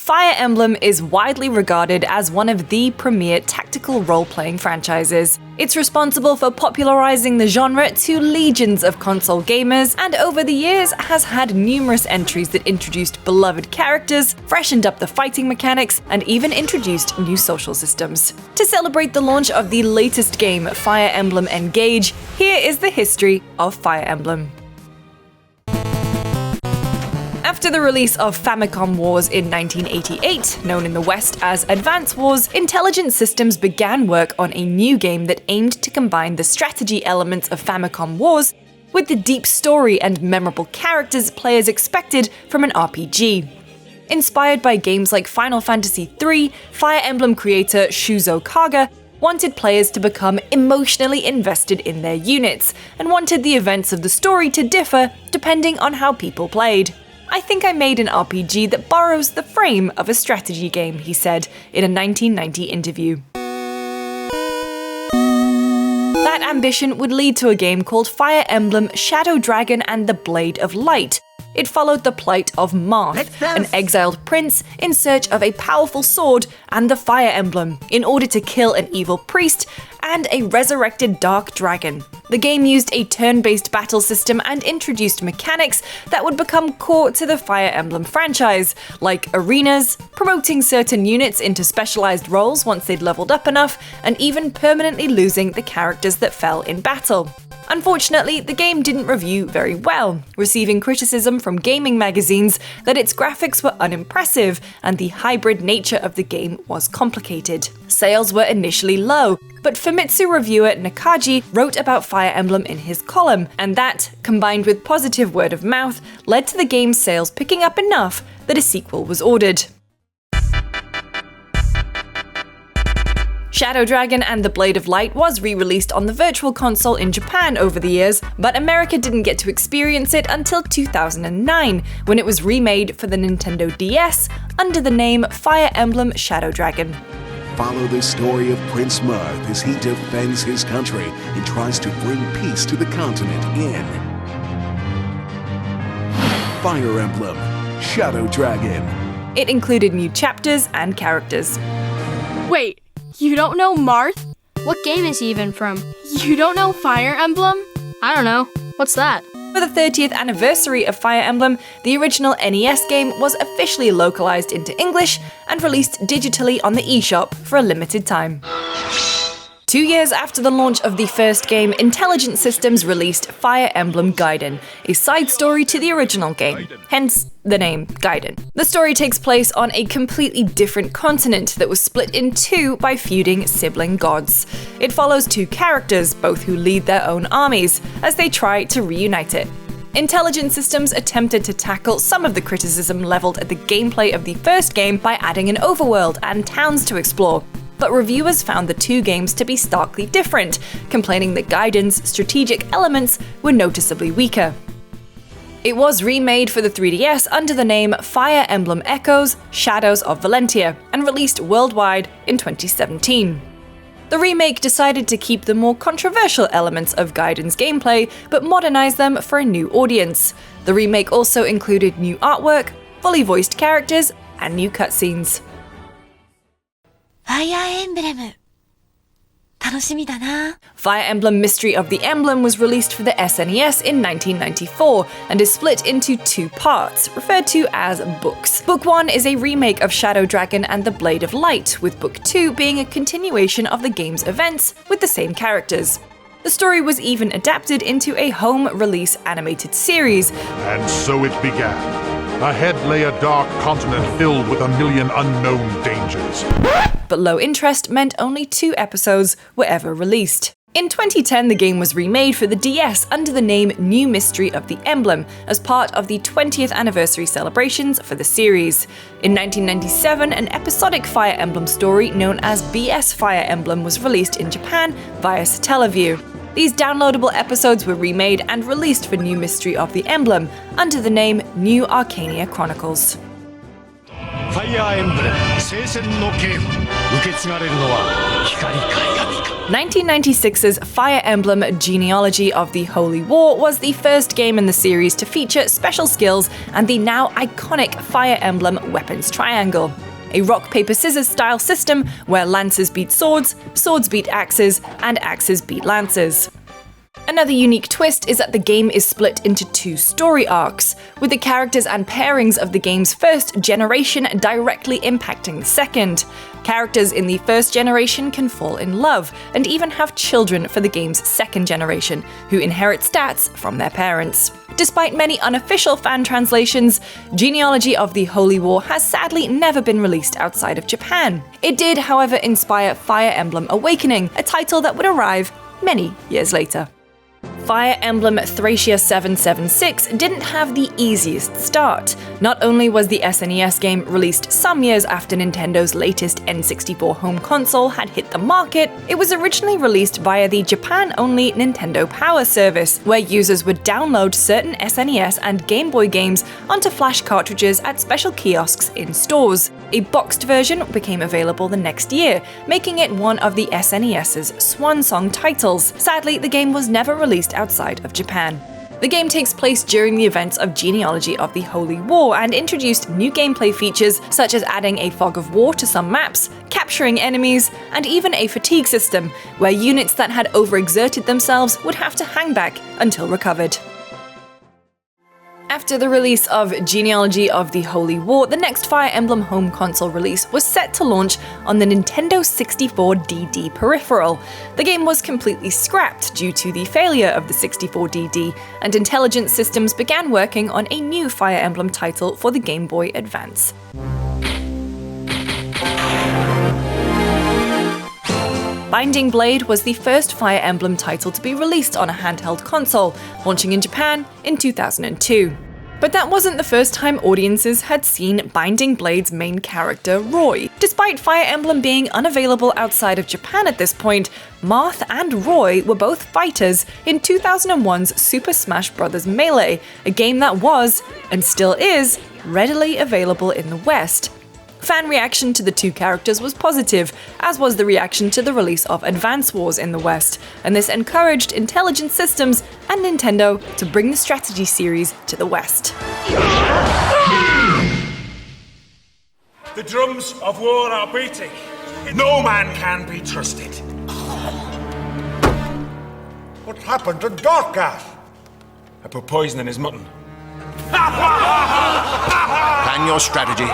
Fire Emblem is widely regarded as one of the premier tactical role-playing franchises. It's responsible for popularizing the genre to legions of console gamers, and over the years has had numerous entries that introduced beloved characters, freshened up the fighting mechanics, and even introduced new social systems. To celebrate the launch of the latest game, Fire Emblem Engage, here is the history of Fire Emblem. After the release of Famicom Wars in 1988, known in the West as Advance Wars, Intelligent Systems began work on a new game that aimed to combine the strategy elements of Famicom Wars with the deep story and memorable characters players expected from an RPG. Inspired by games like Final Fantasy III, Fire Emblem creator Shuzo Kaga wanted players to become emotionally invested in their units, and wanted the events of the story to differ depending on how people played. "I think I made an RPG that borrows the frame of a strategy game," he said in a 1990 interview. That ambition would lead to a game called Fire Emblem Shadow Dragon and the Blade of Light. It followed the plight of Marth, an exiled prince in search of a powerful sword and the Fire Emblem, in order to kill an evil priest and a resurrected dark dragon. The game used a turn-based battle system and introduced mechanics that would become core to the Fire Emblem franchise, like arenas, promoting certain units into specialized roles once they'd leveled up enough, and even permanently losing the characters that fell in battle. Unfortunately, the game didn't review very well, receiving criticism from gaming magazines that its graphics were unimpressive and the hybrid nature of the game was complicated. Sales were initially low, but Famitsu reviewer Nakaji wrote about Fire Emblem in his column, and that, combined with positive word of mouth, led to the game's sales picking up enough that a sequel was ordered. Shadow Dragon and the Blade of Light was re-released on the Virtual Console in Japan over the years, but America didn't get to experience it until 2009, when it was remade for the Nintendo DS under the name Fire Emblem Shadow Dragon. Follow the story of Prince Marth as he defends his country and tries to bring peace to the continent in Fire Emblem Shadow Dragon. It included new chapters and characters. Wait, you don't know Marth? What game is he even from? You don't know Fire Emblem? I don't know. What's that? For the 30th anniversary of Fire Emblem, the original NES game was officially localized into English and released digitally on the eShop for a limited time. 2 years after the launch of the first game, Intelligent Systems released Fire Emblem Gaiden, a side story to the original game, hence the name Gaiden. The story takes place on a completely different continent that was split in two by feuding sibling gods. It follows two characters, both who lead their own armies, as they try to reunite it. Intelligent Systems attempted to tackle some of the criticism leveled at the gameplay of the first game by adding an overworld and towns to explore, but reviewers found the two games to be starkly different, complaining that Gaiden's strategic elements were noticeably weaker. It was remade for the 3DS under the name Fire Emblem Echoes: Shadows of Valentia, and released worldwide in 2017. The remake decided to keep the more controversial elements of Gaiden's gameplay, but modernize them for a new audience. The remake also included new artwork, fully voiced characters, and new cutscenes. Fire Emblem. 楽しみだな. Fire Emblem Mystery of the Emblem was released for the SNES in 1994 and is split into two parts, referred to as books. Book 1 is a remake of Shadow Dragon and the Blade of Light, with Book 2 being a continuation of the game's events with the same characters. The story was even adapted into a home release animated series. And so it began. Ahead lay a dark continent filled with a million unknown dangers. But low interest meant only 2 episodes were ever released. In 2010, the game was remade for the DS under the name New Mystery of the Emblem as part of the 20th anniversary celebrations for the series. In 1997, an episodic Fire Emblem story known as BS Fire Emblem was released in Japan via Satellaview. These downloadable episodes were remade and released for New Mystery of the Emblem under the name New Arcania Chronicles. ファイアーエンブレム聖戦のゲーム受け継がれるのは光か闇か 1996's Fire Emblem Genealogy of the Holy War was the first game in the series to feature special skills and the now iconic Fire Emblem weapons triangle. A rock-paper-scissors style system where lances beat swords, swords beat axes, and axes beat lances. Another unique twist is that the game is split into two story arcs, with the characters and pairings of the game's first generation directly impacting the second. Characters in the first generation can fall in love, and even have children for the game's second generation, who inherit stats from their parents. Despite many unofficial fan translations, Genealogy of the Holy War has sadly never been released outside of Japan. It did, however, inspire Fire Emblem Awakening, a title that would arrive many years later. Fire Emblem Thracia 776 didn't have the easiest start. Not only was the SNES game released some years after Nintendo's latest N64 home console had hit the market, it was originally released via the Japan-only Nintendo Power service, where users would download certain SNES and Game Boy games onto flash cartridges at special kiosks in stores. A boxed version became available the next year, making it one of the SNES's swan song titles. Sadly, the game was never released outside of Japan. The game takes place during the events of Genealogy of the Holy War and introduced new gameplay features such as adding a fog of war to some maps, capturing enemies, and even a fatigue system, where units that had overexerted themselves would have to hang back until recovered. After the release of Genealogy of the Holy War, the next Fire Emblem home console release was set to launch on the Nintendo 64DD peripheral. The game was completely scrapped due to the failure of the 64DD, and Intelligent Systems began working on a new Fire Emblem title for the Game Boy Advance. Binding Blade was the first Fire Emblem title to be released on a handheld console, launching in Japan in 2002. But that wasn't the first time audiences had seen Binding Blade's main character, Roy. Despite Fire Emblem being unavailable outside of Japan at this point, Marth and Roy were both fighters in 2001's Super Smash Bros. Melee, a game that was, and still is, readily available in the West. Fan reaction to the two characters was positive, as was the reaction to the release of Advance Wars in the West, and this encouraged Intelligent Systems and Nintendo to bring the strategy series to the West. The drums of war are beating. No man can be trusted. What happened to Dorcas? I put poison in his mutton. Plan your strategy.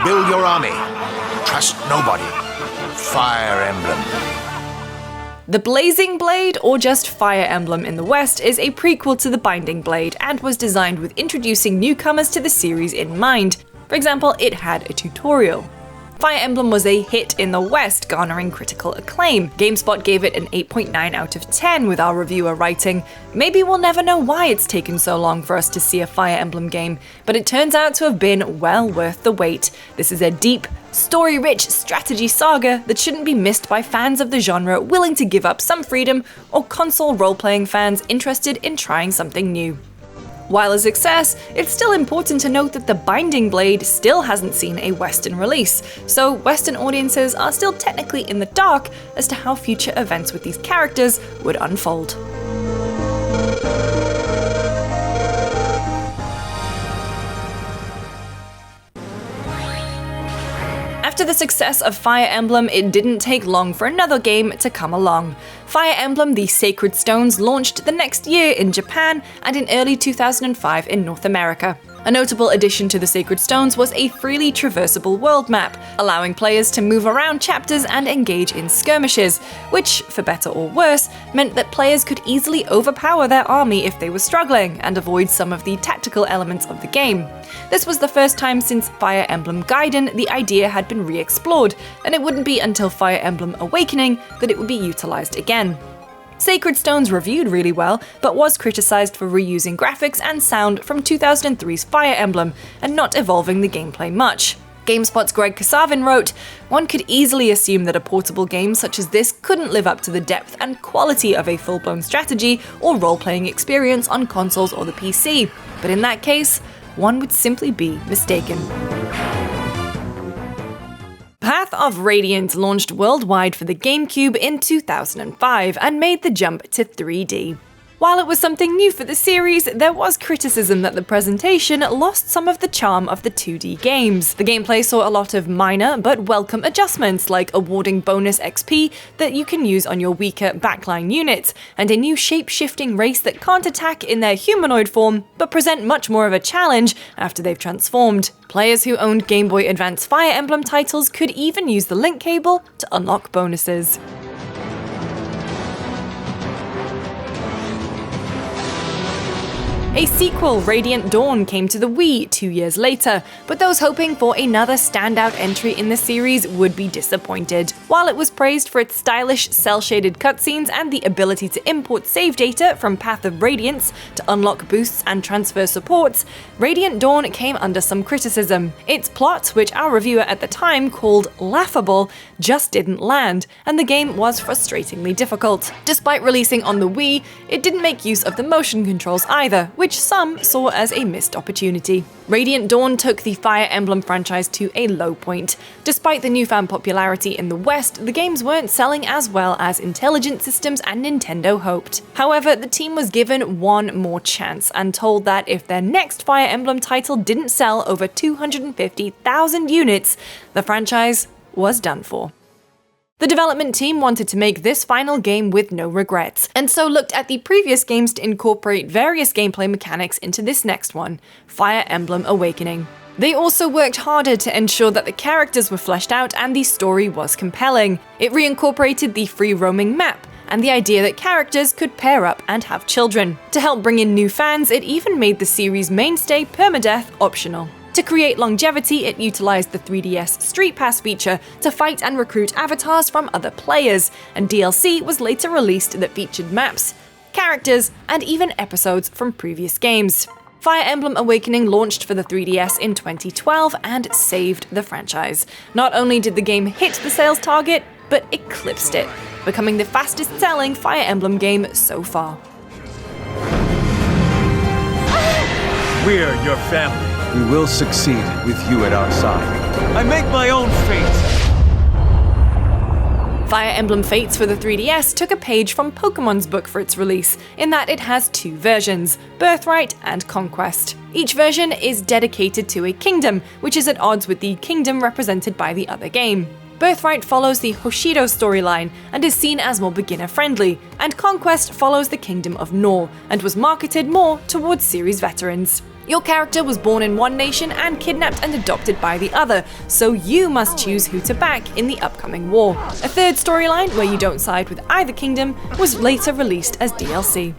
Build your army. Trust nobody. Fire Emblem. The Blazing Blade, or just Fire Emblem in the West, is a prequel to the Binding Blade and was designed with introducing newcomers to the series in mind. For example, it had a tutorial. Fire Emblem was a hit in the West, garnering critical acclaim. GameSpot gave it an 8.9 out of 10, with our reviewer writing, "Maybe we'll never know why it's taken so long for us to see a Fire Emblem game, but it turns out to have been well worth the wait. This is a deep, story-rich strategy saga that shouldn't be missed by fans of the genre willing to give up some freedom, or console role-playing fans interested in trying something new." While a success, it's still important to note that the Binding Blade still hasn't seen a Western release, so Western audiences are still technically in the dark as to how future events with these characters would unfold. After the success of Fire Emblem, it didn't take long for another game to come along. Fire Emblem: The Sacred Stones launched the next year in Japan and in early 2005 in North America. A notable addition to the Sacred Stones was a freely traversable world map, allowing players to move around chapters and engage in skirmishes, which, for better or worse, meant that players could easily overpower their army if they were struggling and avoid some of the tactical elements of the game. This was the first time since Fire Emblem Gaiden the idea had been re-explored, and it wouldn't be until Fire Emblem Awakening that it would be utilized again. Sacred Stones reviewed really well, but was criticized for reusing graphics and sound from 2003's Fire Emblem and not evolving the gameplay much. GameSpot's Greg Kasavin wrote, "One could easily assume that a portable game such as this couldn't live up to the depth and quality of a full-blown strategy or role-playing experience on consoles or the PC, but in that case, one would simply be mistaken." Path of Radiance launched worldwide for the GameCube in 2005 and made the jump to 3D. While it was something new for the series, there was criticism that the presentation lost some of the charm of the 2D games. The gameplay saw a lot of minor but welcome adjustments, like awarding bonus XP that you can use on your weaker backline units, and a new shape-shifting race that can't attack in their humanoid form, but present much more of a challenge after they've transformed. Players who owned Game Boy Advance Fire Emblem titles could even use the link cable to unlock bonuses. A sequel, Radiant Dawn, came to the Wii 2 years later, but those hoping for another standout entry in the series would be disappointed. While it was praised for its stylish, cel-shaded cutscenes and the ability to import save data from Path of Radiance to unlock boosts and transfer supports, Radiant Dawn came under some criticism. Its plot, which our reviewer at the time called laughable, just didn't land, and the game was frustratingly difficult. Despite releasing on the Wii, it didn't make use of the motion controls either, which some saw as a missed opportunity. Radiant Dawn took the Fire Emblem franchise to a low point. Despite the newfound popularity in the West, the games weren't selling as well as Intelligent Systems and Nintendo hoped. However, the team was given one more chance and told that if their next Fire Emblem title didn't sell over 250,000 units, the franchise was done for. The development team wanted to make this final game with no regrets, and so looked at the previous games to incorporate various gameplay mechanics into this next one, Fire Emblem Awakening. They also worked harder to ensure that the characters were fleshed out and the story was compelling. It reincorporated the free-roaming map, and the idea that characters could pair up and have children. To help bring in new fans, it even made the series' mainstay permadeath optional. To create longevity, it utilized the 3DS Street Pass feature to fight and recruit avatars from other players, and DLC was later released that featured maps, characters, and even episodes from previous games. Fire Emblem Awakening launched for the 3DS in 2012 and saved the franchise. Not only did the game hit the sales target, but eclipsed it, becoming the fastest-selling Fire Emblem game so far. We're your family. We will succeed with you at our side. I make my own fate. Fire Emblem Fates for the 3DS took a page from Pokemon's book for its release, in that it has two versions, Birthright and Conquest. Each version is dedicated to a kingdom, which is at odds with the kingdom represented by the other game. Birthright follows the Hoshido storyline and is seen as more beginner-friendly, and Conquest follows the Kingdom of Nor and was marketed more towards series veterans. Your character was born in one nation and kidnapped and adopted by the other, so you must choose who to back in the upcoming war. A third storyline, where you don't side with either kingdom, was later released as DLC.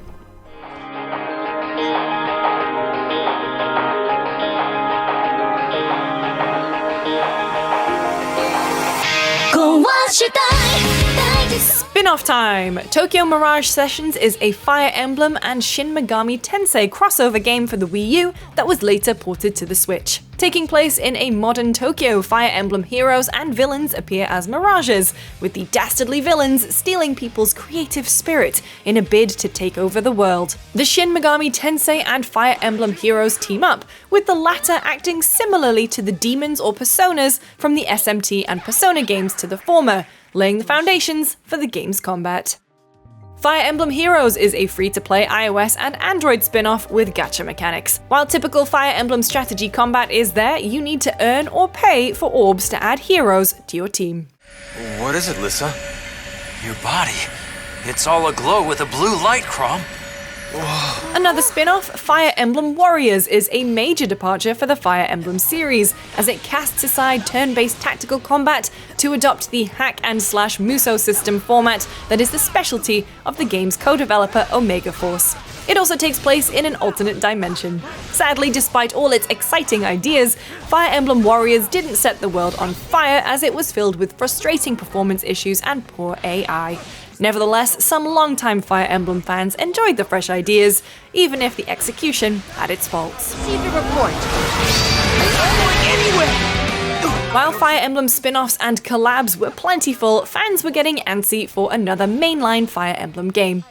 Spin-off time! Tokyo Mirage Sessions is a Fire Emblem and Shin Megami Tensei crossover game for the Wii U that was later ported to the Switch. Taking place in a modern Tokyo, Fire Emblem heroes and villains appear as mirages, with the dastardly villains stealing people's creative spirit in a bid to take over the world. The Shin Megami Tensei and Fire Emblem heroes team up, with the latter acting similarly to the demons or personas from the SMT and Persona games to the former, laying the foundations for the game's combat. Fire Emblem Heroes is a free-to-play iOS and Android spin-off with gacha mechanics. While typical Fire Emblem strategy combat is there, you need to earn or pay for orbs to add heroes to your team. What is it, Lissa? Your body. It's all aglow with a blue light, Chrom. Another spin-off, Fire Emblem Warriors, is a major departure for the Fire Emblem series, as it casts aside turn-based tactical combat to adopt the hack-and-slash Muso system format that is the specialty of the game's co-developer Omega Force. It also takes place in an alternate dimension. Sadly, despite all its exciting ideas, Fire Emblem Warriors didn't set the world on fire, as it was filled with frustrating performance issues and poor AI. Nevertheless, some longtime Fire Emblem fans enjoyed the fresh ideas, even if the execution had its faults. While Fire Emblem spin-offs and collabs were plentiful, fans were getting antsy for another mainline Fire Emblem game.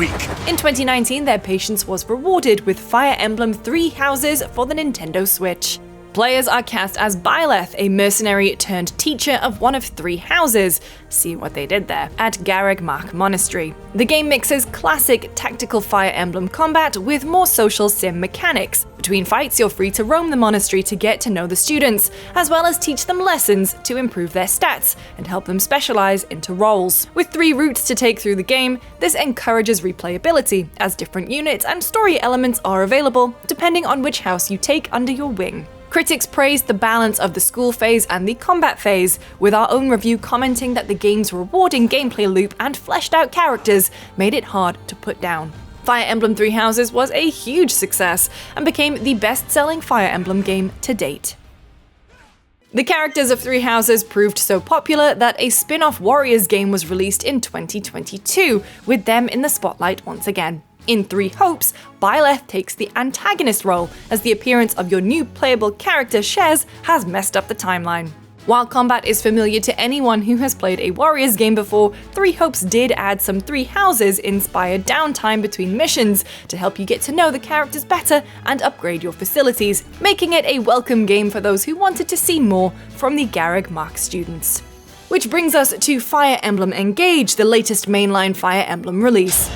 week. In 2019, their patience was rewarded with Fire Emblem Three Houses for the Nintendo Switch. Players are cast as Byleth, a mercenary turned teacher of one of three houses, see what they did there, at Garreg Mach Monastery. The game mixes classic tactical Fire Emblem combat with more social sim mechanics. Between fights, you're free to roam the monastery to get to know the students, as well as teach them lessons to improve their stats and help them specialize into roles. With 3 routes to take through the game, this encourages replayability, as different units and story elements are available depending on which house you take under your wing. Critics praised the balance of the school phase and the combat phase, with our own review commenting that the game's rewarding gameplay loop and fleshed out characters made it hard to put down. Fire Emblem Three Houses was a huge success and became the best-selling Fire Emblem game to date. The characters of Three Houses proved so popular that a spin-off Warriors game was released in 2022, with them in the spotlight once again. In Three Hopes, Byleth takes the antagonist role, as the appearance of your new playable character Shez has messed up the timeline. While combat is familiar to anyone who has played a Warriors game before, Three Hopes did add some Three Houses-inspired downtime between missions to help you get to know the characters better and upgrade your facilities, making it a welcome game for those who wanted to see more from the Garreg Mach students. Which brings us to Fire Emblem Engage, the latest mainline Fire Emblem release.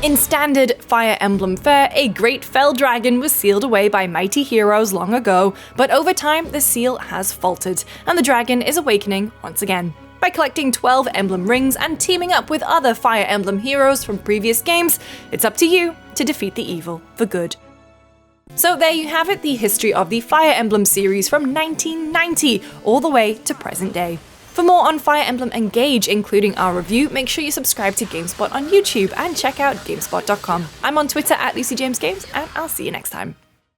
In standard Fire Emblem fare, a great fell dragon was sealed away by mighty heroes long ago, but over time the seal has faltered, and the dragon is awakening once again. By collecting 12 emblem rings and teaming up with other Fire Emblem heroes from previous games, it's up to you to defeat the evil for good. So there you have it, the history of the Fire Emblem series from 1990 all the way to present day. For more on Fire Emblem Engage, including our review, make sure you subscribe to GameSpot on YouTube and check out GameSpot.com. I'm on Twitter at LucyJamesGames, and I'll see you next time.